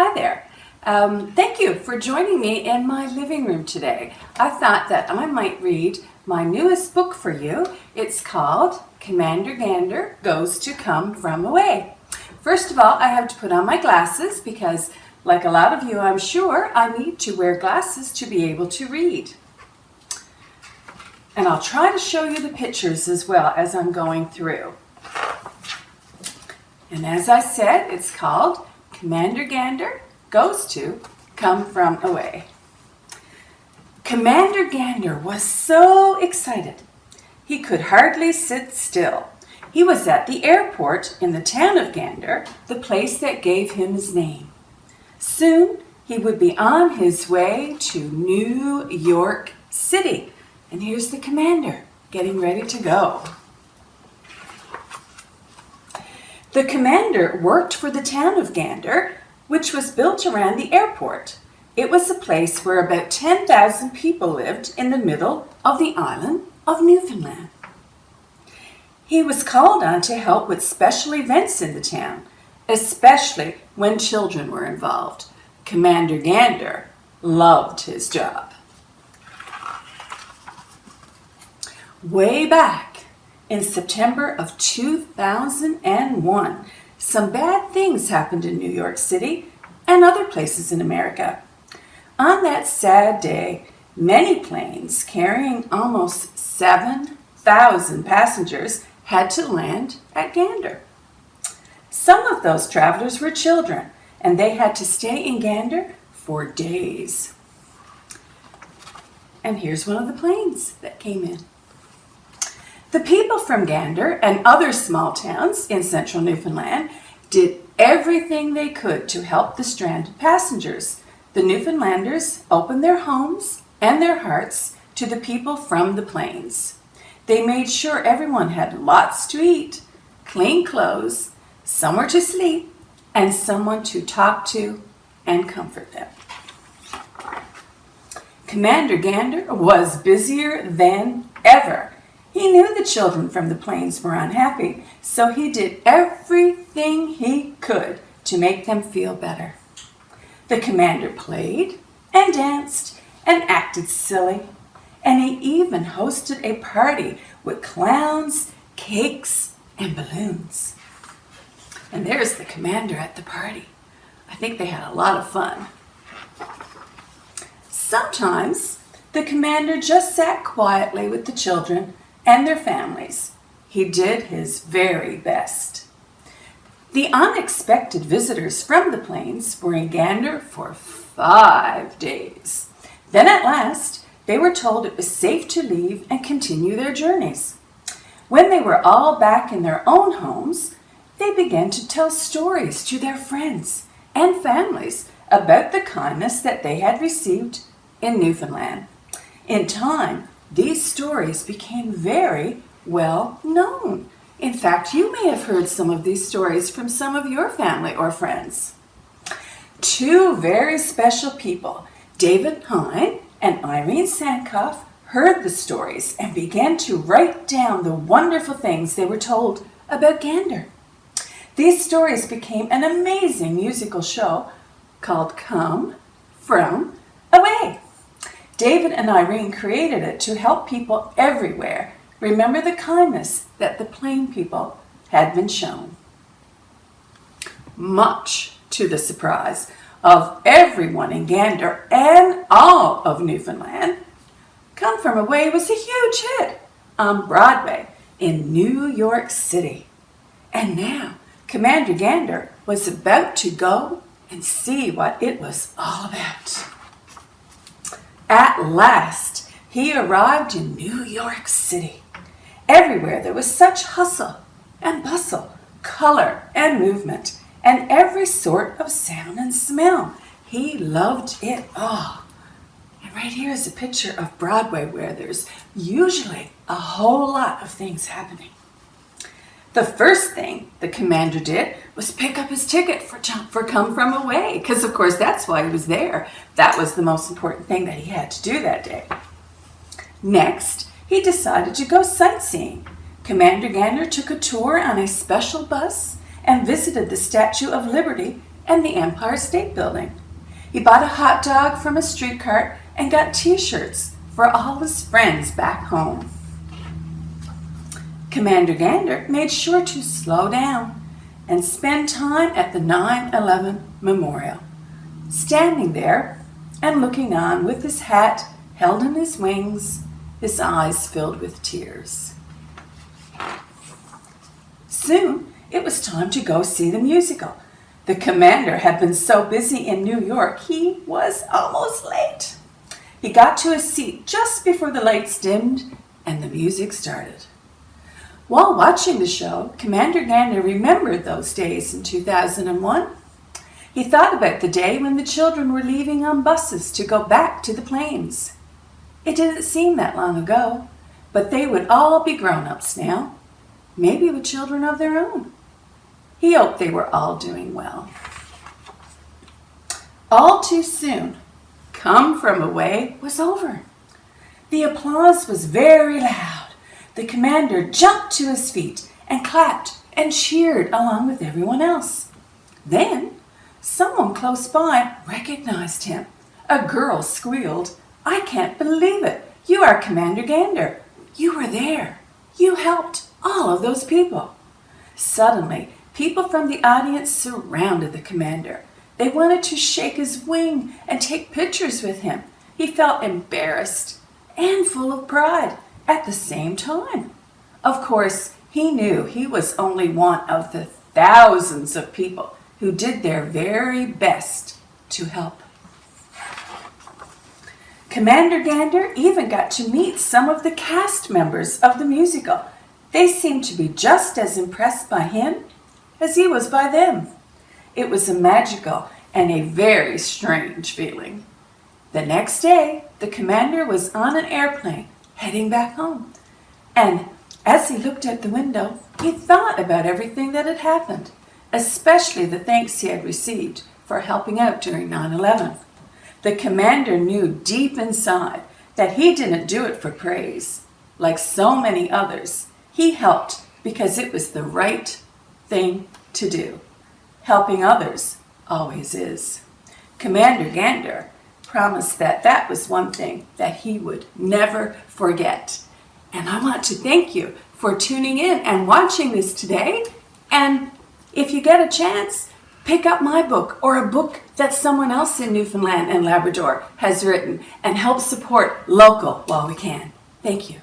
Hi there. Thank you for joining me in my living room today. I thought that I might read my newest book for you. It's called Gander Goes to Come From Away. First of all, I have to put on my glasses because, like a lot of you, I'm sure, I need to wear glasses to be able to read. And I'll try to show you the pictures as well as I'm going through. And as I said, it's called Gander Goes to Come From Away. Commander Gander was so excited. He could hardly sit still. He was at the airport in the town of Gander, the place that gave him his name. Soon he would be on his way to New York City. And here's the commander getting ready to go. The commander worked for the town of Gander, which was built around the airport. It was a place where about 10,000 people lived in the middle of the island of Newfoundland. He was called on to help with special events in the town, especially when children were involved. Commander Gander loved his job. Way back in September of 2001, some bad things happened in New York City and other places in America. On that sad day, many planes carrying almost 7,000 passengers had to land at Gander. Some of those travelers were children, and they had to stay in Gander for days. And here's one of the planes that came in. The people from Gander and other small towns in central Newfoundland did everything they could to help the stranded passengers. The Newfoundlanders opened their homes and their hearts to the people from the plains. They made sure everyone had lots to eat, clean clothes, somewhere to sleep, and someone to talk to and comfort them. Commander Gander was busier than ever. He knew the children from the plains were unhappy, so he did everything he could to make them feel better. The commander played and danced and acted silly, and he even hosted a party with clowns, cakes, and balloons. And there's the commander at the party. I think they had a lot of fun. Sometimes the commander just sat quietly with the children and their families. He did his very best. The unexpected visitors from the plains were in Gander for 5 days. Then at last, they were told it was safe to leave and continue their journeys. When they were all back in their own homes, they began to tell stories to their friends and families about the kindness that they had received in Newfoundland. In time, these stories became very well known. In fact, you may have heard some of these stories from some of your family or friends. Two very special people, David Hine and Irene Sankoff, heard the stories and began to write down the wonderful things they were told about Gander. These stories became an amazing musical show called Come From Away. David and Irene created it to help people everywhere remember the kindness that the plain people had been shown. Much to the surprise of everyone in Gander and all of Newfoundland, Come From Away was a huge hit on Broadway in New York City. And now Commander Gander was about to go and see what it was all about. At last, he arrived in New York City. Everywhere there was such hustle and bustle, color and movement, and every sort of sound and smell. He loved it all. And right here is a picture of Broadway where there's usually a whole lot of things happening. The first thing the commander did was pick up his ticket for Come From Away, because of course that's why he was there. That was the most important thing that he had to do that day. Next, he decided to go sightseeing. Commander Gander took a tour on a special bus and visited the Statue of Liberty and the Empire State Building. He bought a hot dog from a street cart and got t-shirts for all his friends back home. Commander Gander made sure to slow down and spend time at the 9/11 Memorial, standing there and looking on with his hat held in his wings, his eyes filled with tears. Soon it was time to go see the musical. The commander had been so busy in New York he was almost late. He got to his seat just before the lights dimmed and the music started. While watching the show, Commander Gander remembered those days in 2001. He thought about the day when the children were leaving on buses to go back to the plains. It didn't seem that long ago, but they would all be grown-ups now, maybe with children of their own. He hoped they were all doing well. All too soon, Come From Away was over. The applause was very loud. The commander jumped to his feet and clapped and cheered along with everyone else. Then, someone close by recognized him. A girl squealed, "I can't believe it. You are Commander Gander. You were there. You helped all of those people." Suddenly, people from the audience surrounded the commander. They wanted to shake his wing and take pictures with him. He felt embarrassed and full of pride at the same time. Of course, he knew he was only one of the thousands of people who did their very best to help. Commander Gander even got to meet some of the cast members of the musical. They seemed to be just as impressed by him as he was by them. It was a magical and a very strange feeling. The next day, the commander was on an airplane heading back home. And as he looked out the window, he thought about everything that had happened, especially the thanks he had received for helping out during 9/11. The commander knew deep inside that he didn't do it for praise. Like so many others, he helped because it was the right thing to do. Helping others always is. Commander Gander promised that that was one thing that he would never forget. And I want to thank you for tuning in and watching this today. And if you get a chance, pick up my book or a book that someone else in Newfoundland and Labrador has written and help support local while we can. Thank you.